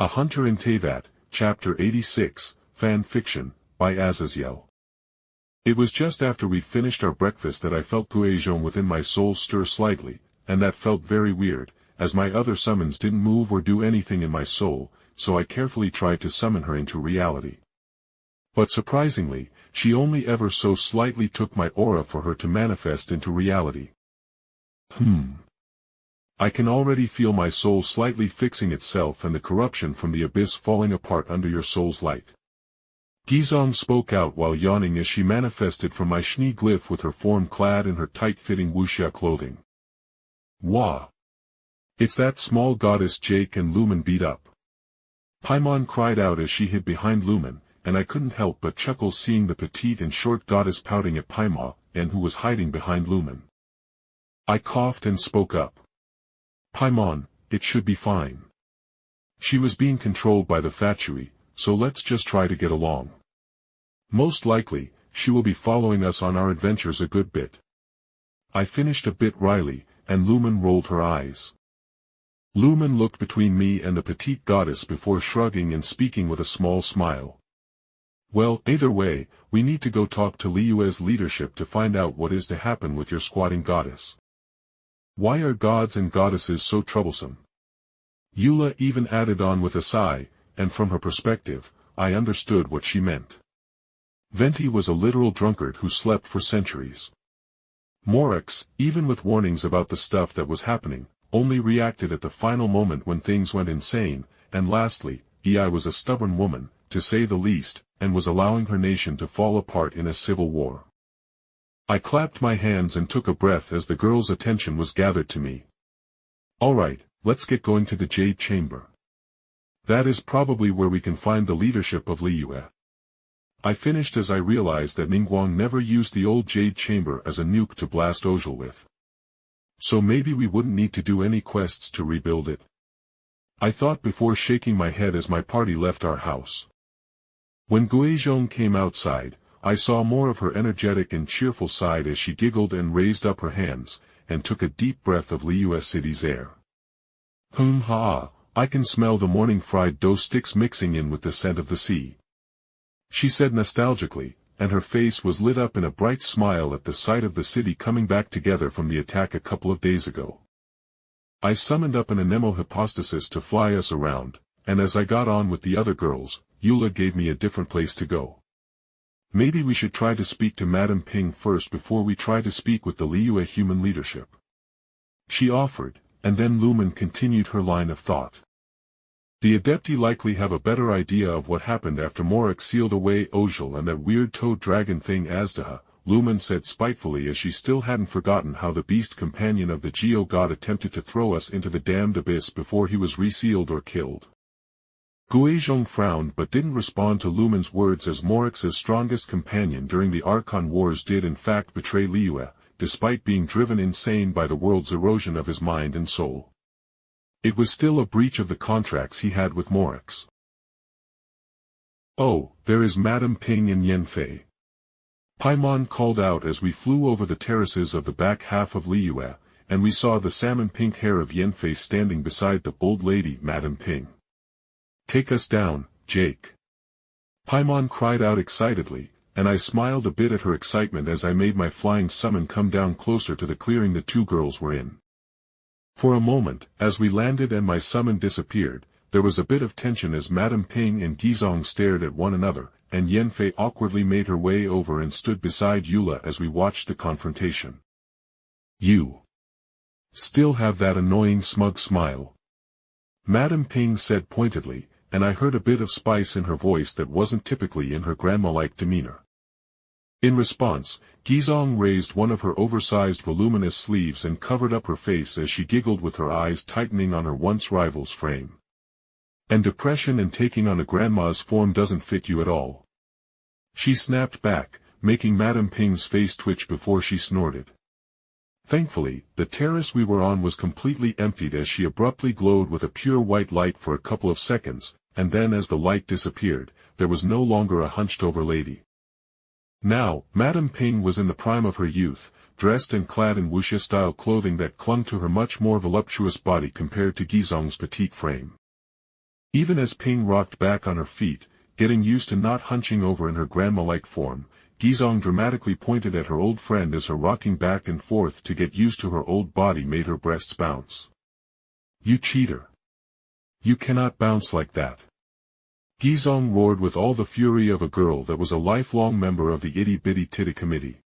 A Hunter in Teyvat, Chapter 86, Fan Fiction, by Azazyel. It was just after we finished our breakfast that I felt Guizhong within my soul stir slightly, and that felt very weird, as my other summons didn't move or do anything in my soul, so I carefully tried to summon her into reality. But surprisingly, she only ever so slightly took my aura for her to manifest into reality. I can already feel my soul slightly fixing itself and the corruption from the abyss falling apart under your soul's light. Guizhong spoke out while yawning as she manifested from my Shni glyph with her form clad in her tight-fitting wuxia clothing. Wah! It's that small goddess Jake and Lumen beat up. Paimon cried out as she hid behind Lumen, and I couldn't help but chuckle seeing the petite and short goddess pouting at Paimon, and who was hiding behind Lumen. I coughed and spoke up. Paimon, it should be fine. She was being controlled by the Fatui, so let's just try to get along. Most likely, she will be following us on our adventures a good bit. I finished a bit wryly, and Lumen rolled her eyes. Lumen looked between me and the petite goddess before shrugging and speaking with a small smile. Well, either way, we need to go talk to Liyue's leadership to find out what is to happen with your squatting goddess. Why are gods and goddesses so troublesome? Eula even added on with a sigh, and from her perspective, I understood what she meant. Venti was a literal drunkard who slept for centuries. Morax, even with warnings about the stuff that was happening, only reacted at the final moment when things went insane, and lastly, Ei was a stubborn woman, to say the least, and was allowing her nation to fall apart in a civil war. I clapped my hands and took a breath as the girl's attention was gathered to me. Alright, let's get going to the Jade Chamber. That is probably where we can find the leadership of Liyue. I finished as I realized that Ningguang never used the old Jade Chamber as a nuke to blast Azazyel with. So maybe we wouldn't need to do any quests to rebuild it. I thought before shaking my head as my party left our house. When Guizhong came outside, I saw more of her energetic and cheerful side as she giggled and raised up her hands, and took a deep breath of Liyue City's air. I can smell the morning fried dough sticks mixing in with the scent of the sea. She said nostalgically, and her face was lit up in a bright smile at the sight of the city coming back together from the attack a couple of days ago. I summoned up an anemo hypostasis to fly us around, and as I got on with the other girls, Eula gave me a different place to go. Maybe we should try to speak to Madame Ping first before we try to speak with the Liyue human leadership. She offered, and then Lumen continued her line of thought. The Adepti likely have a better idea of what happened after Morax sealed away Azazyel and that weird toad dragon thing Azdaha, Lumen said spitefully as she still hadn't forgotten how the beast companion of the Geo god attempted to throw us into the damned abyss before he was resealed or killed. Guizhong frowned but didn't respond to Lumen's words as Morax's strongest companion during the Archon Wars did in fact betray Liyue, despite being driven insane by the world's erosion of his mind and soul. It was still a breach of the contracts he had with Morax. Oh, there is Madame Ping and Yanfei. Paimon called out as we flew over the terraces of the back half of Liyue, and we saw the salmon-pink hair of Yanfei standing beside the bold lady Madame Ping. Take us down, Jake. Paimon cried out excitedly, and I smiled a bit at her excitement as I made my flying summon come down closer to the clearing the two girls were in. For a moment, as we landed and my summon disappeared, there was a bit of tension as Madame Ping and Guizhong stared at one another, and Yanfei awkwardly made her way over and stood beside Eula as we watched the confrontation. You still have that annoying smug smile? Madame Ping said pointedly, and I heard a bit of spice in her voice that wasn't typically in her grandma-like demeanor. In response, Guizhong raised one of her oversized voluminous sleeves and covered up her face as she giggled with her eyes tightening on her once rival's frame. And depression and taking on a grandma's form doesn't fit you at all. She snapped back, making Madame Ping's face twitch before she snorted. Thankfully, the terrace we were on was completely emptied as she abruptly glowed with a pure white light for a couple of seconds, and then as the light disappeared, there was no longer a hunched-over lady. Now, Madame Ping was in the prime of her youth, dressed and clad in wuxia-style clothing that clung to her much more voluptuous body compared to Guizhong's petite frame. Even as Ping rocked back on her feet, getting used to not hunching over in her grandma-like form, Guizhong dramatically pointed at her old friend as her rocking back and forth to get used to her old body made her breasts bounce. "You cheater! You cannot bounce like that!" Guizhong roared with all the fury of a girl that was a lifelong member of the itty-bitty titty committee.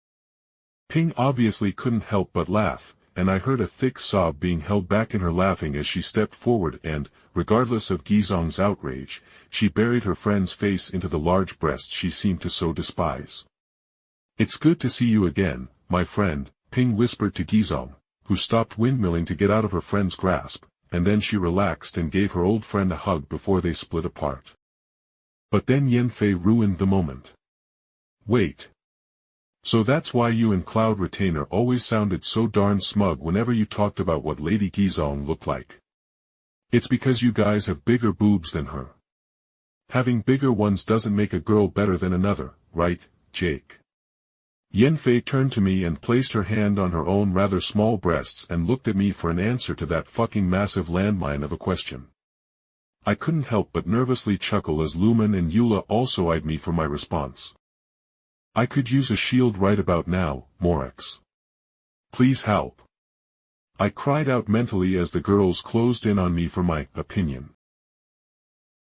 Ping obviously couldn't help but laugh, and I heard a thick sob being held back in her laughing as she stepped forward and, regardless of Guizhong's outrage, she buried her friend's face into the large breasts she seemed to so despise. "It's good to see you again, my friend," Ping whispered to Guizhong, who stopped windmilling to get out of her friend's grasp, and then she relaxed and gave her old friend a hug before they split apart. But then Yanfei ruined the moment. "Wait. So that's why you and Cloud Retainer always sounded so darn smug whenever you talked about what Lady Guizhong looked like. It's because you guys have bigger boobs than her. Having bigger ones doesn't make a girl better than another, right, Jake?" Yanfei turned to me and placed her hand on her own rather small breasts and looked at me for an answer to that fucking massive landmine of a question. I couldn't help but nervously chuckle as Lumen and Eula also eyed me for my response. "I could use a shield right about now, Morex. Please help," I cried out mentally as the girls closed in on me for my opinion.